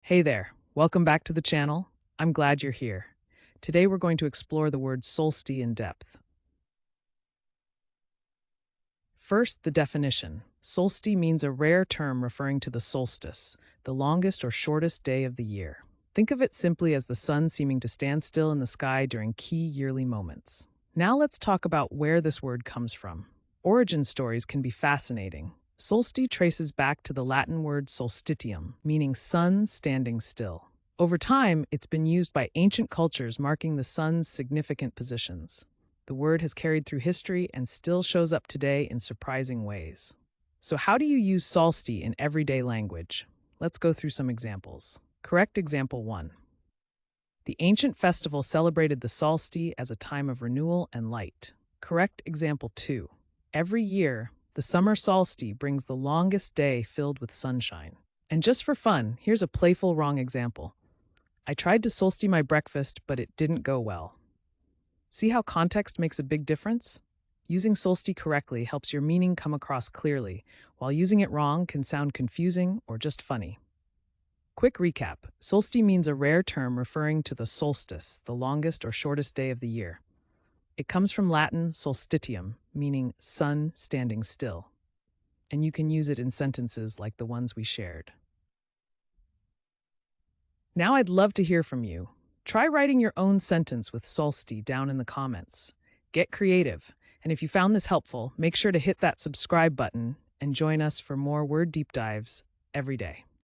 Hey there, welcome back to the channel. I'm glad you're here. Today we're going to explore the word solsti in depth. First, the definition. Solsti means a rare term referring to the solstice, the longest or shortest day of the year. Think of it simply as the sun seeming to stand still in the sky during key yearly moments. Now let's talk about where this word comes from. Origin stories can be fascinating. Solsti traces back to the Latin word solstitium, meaning sun standing still. Over time, it's been used by ancient cultures marking the sun's significant positions. The word has carried through history and still shows up today in surprising ways. So how do you use solsti in everyday language? Let's go through some examples. Correct example 1. The ancient festival celebrated the solsti as a time of renewal and light. Correct example 2. Every year, the summer solsti brings the longest day filled with sunshine. And just for fun, here's a playful wrong example. I tried to solsti my breakfast, but it didn't go well. See how context makes a big difference? Using solsti correctly helps your meaning come across clearly, while using it wrong can sound confusing or just funny. Quick recap. Solsti means a rare term referring to the solstice, the longest or shortest day of the year. It comes from Latin solstitium, meaning sun standing still. And you can use it in sentences like the ones we shared. Now I'd love to hear from you. Try writing your own sentence with solsti down in the comments. Get creative. And if you found this helpful, make sure to hit that subscribe button and join us for more word deep dives every day.